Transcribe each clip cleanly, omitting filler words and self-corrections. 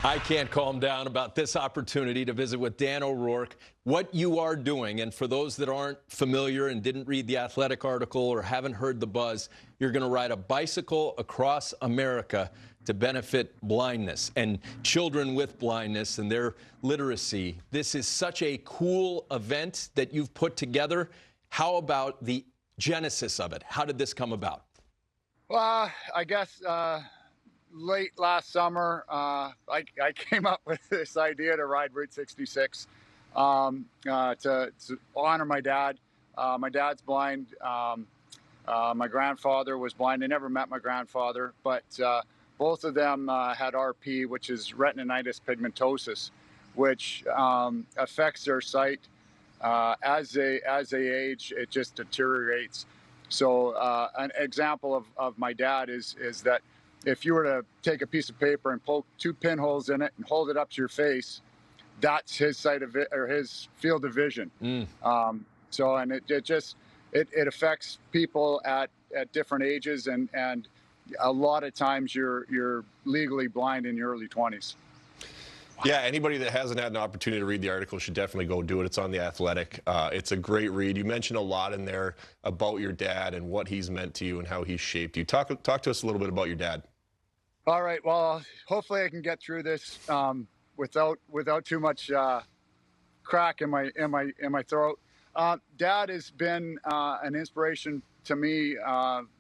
I can't calm down about this opportunity to visit with Dan O'Rourke, what you are doing. And for those that aren't familiar and didn't read the Athletic article or haven't heard the buzz, you're going to ride a bicycle across America to benefit blindness and children with blindness and their literacy. This is such a cool event that you've put together. How about the genesis of it? How did this come about? Well, I guess late last summer, I came up with this idea to ride Route 66 to honor my dad. My dad's blind. My grandfather was blind. I never met my grandfather, but both of them had RP, which is retinitis pigmentosus, which affects their sight. As they age, it just deteriorates. So an example of my dad is that if you were to take a piece of paper and poke 2 pinholes in it and hold it up to your face, that's his sight of it, or his field of vision. So, and it affects people at different ages, and a lot of times you're legally blind in your early 20s. Yeah, anybody that hasn't had an opportunity to read the article should definitely go do it. It's on The Athletic. It's a great read. You mentioned a lot in there about your dad and what he's meant to you and how he's shaped you. Talk to us a little bit about your dad. All right. Well, hopefully I can get through this without too much crack in my throat. Dad has been an inspiration to me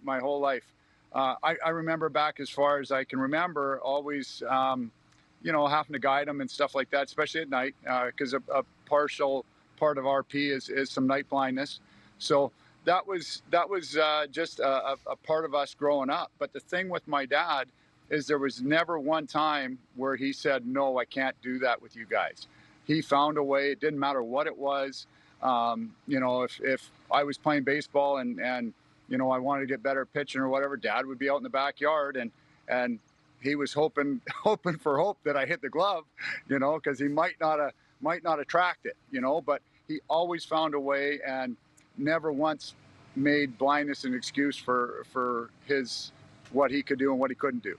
my whole life. I remember back as far as I can remember, always having to guide him and stuff like that, especially at night, because a partial part of RP is some night blindness. So that was just a part of us growing up. But the thing with my dad is there was never one time where he said, no, I can't do that with you guys. He found a way. It didn't matter what it was. If I was playing baseball and I wanted to get better at pitching or whatever, Dad would be out in the backyard and he was hoping for hope that I hit the glove, because he might not attract it, but he always found a way and never once made blindness an excuse for what he could do and what he couldn't do.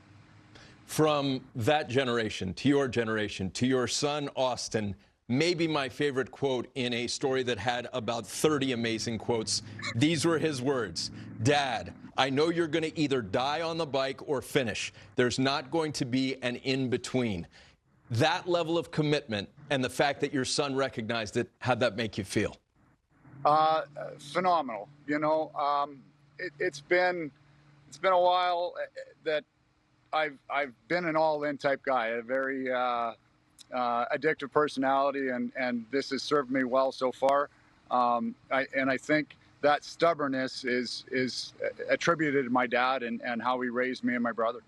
From that generation to your generation to your son, Austin, maybe my favorite quote in a story that had about 30 amazing quotes. These were his words. Dad, I know you're going to either die on the bike or finish. There's not going to be an in-between. That level of commitment and the fact that your son recognized it, how'd that make you feel? Phenomenal. It's been a while that I've been an all-in type guy, a very addictive personality, and this has served me well so far. I think that stubbornness is attributed to my dad and how he raised me and my brother.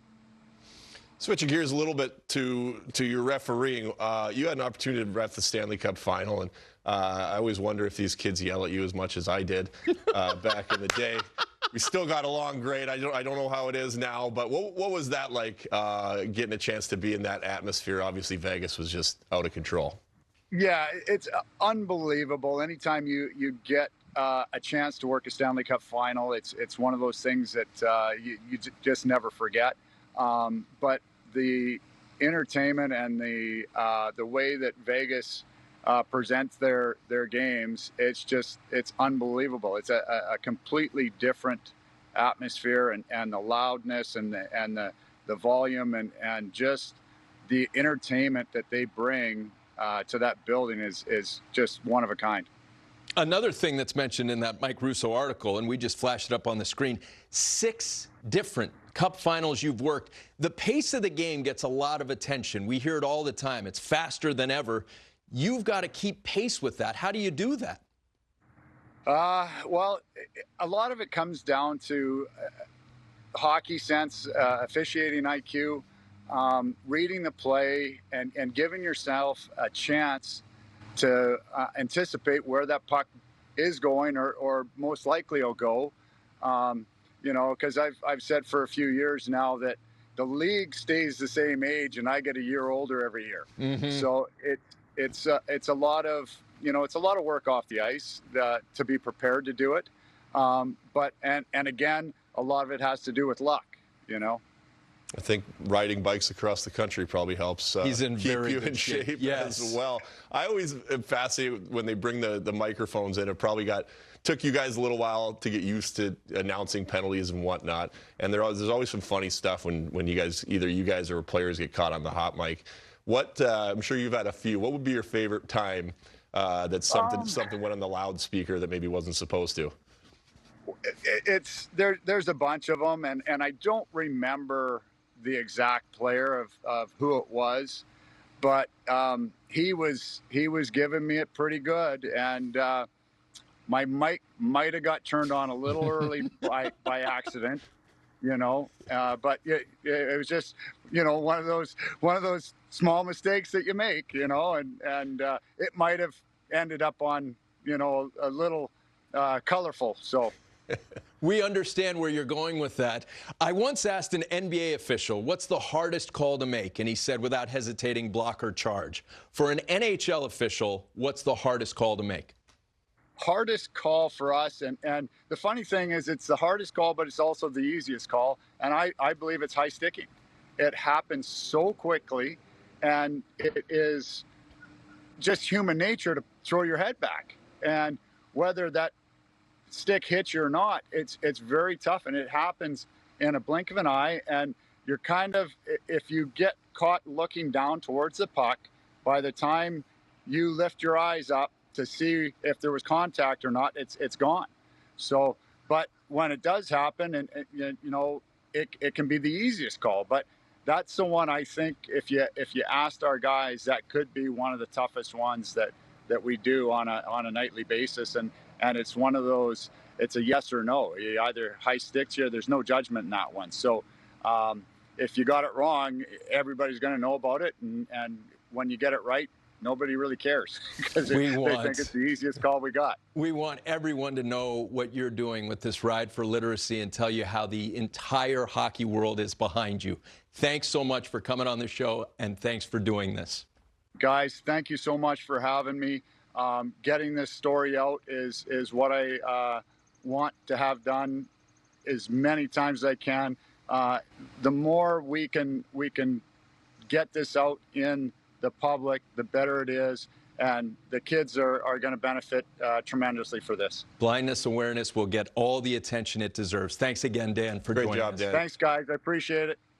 Switching gears a little bit to your refereeing, you had an opportunity to ref the Stanley Cup final, and I always wonder if these kids yell at you as much as I did back in the day. We still got along great. I don't know how it is now, but what was that like, getting a chance to be in that atmosphere? Obviously, Vegas was just out of control. Yeah, it's unbelievable. Anytime you get a chance to work a Stanley Cup final, it's one of those things that you just never forget. But the entertainment and the way that Vegas presents their games, it's unbelievable. It's a completely different atmosphere, and the loudness and the volume and just the entertainment that they bring to that building is just one of a kind. Another thing that's mentioned in that Mike Russo article, and we just flashed it up on the screen, 6 different Cup finals you've worked. The pace of the game gets a lot of attention. We hear it all the time. It's faster than ever. You've got to keep pace with that. How do you do that? Well, a lot of it comes down to hockey sense, officiating IQ, reading the play, and giving yourself a chance to anticipate where that puck is going or most likely will go. Because I've said for a few years now that the league stays the same age and I get a year older every year. Mm-hmm. So it's a lot of work off the ice to be prepared to do it. But again, a lot of it has to do with luck, I think riding bikes across the country probably helps He's in keep very you good in shape yes. as well. I always am fascinated when they bring the microphones in. It probably took you guys a little while to get used to announcing penalties and whatnot. And there's always some funny stuff when either you guys or players get caught on the hot mic. I'm sure you've had a few. What would be your favorite time that something went on the loudspeaker that maybe wasn't supposed to? There's a bunch of them, and I don't remember the exact player of who it was, but he was giving me it pretty good, and my mic might have got turned on a little early by accident, but it was just one of those small mistakes that you make, and it might have ended up on a little colorful. So. We understand where you're going with that. I once asked an NBA official, what's the hardest call to make? And he said, without hesitating, block or charge. For an NHL official, what's the hardest call to make? Hardest call for us, and the funny thing is it's the hardest call, but it's also the easiest call, and I believe it's high sticking. It happens so quickly, and it is just human nature to throw your head back. And whether that stick hits you or not, it's very tough, and it happens in a blink of an eye, and you're kind of, if you get caught looking down towards the puck, by the time you lift your eyes up to see if there was contact or not, it's gone. So, but when it does happen, and it can be the easiest call, but that's the one I think if you asked our guys, that could be one of the toughest ones that we do on a nightly basis. And it's one of those, it's a yes or no. You either high sticks you, there's no judgment in that one. So if you got it wrong, everybody's going to know about it. And when you get it right, nobody really cares because they think it's the easiest call we got. We want everyone to know what you're doing with this Ride for Literacy and tell you how the entire hockey world is behind you. Thanks so much for coming on the show, and thanks for doing this. Guys, thank you so much for having me. Getting this story out is what I want to have done as many times as I can. The more we can get this out in the public, the better it is, and the kids are going to benefit tremendously for this. Blindness awareness will get all the attention it deserves. Thanks again, Dan, for joining us. Great job, Dan. Thanks, guys. I appreciate it.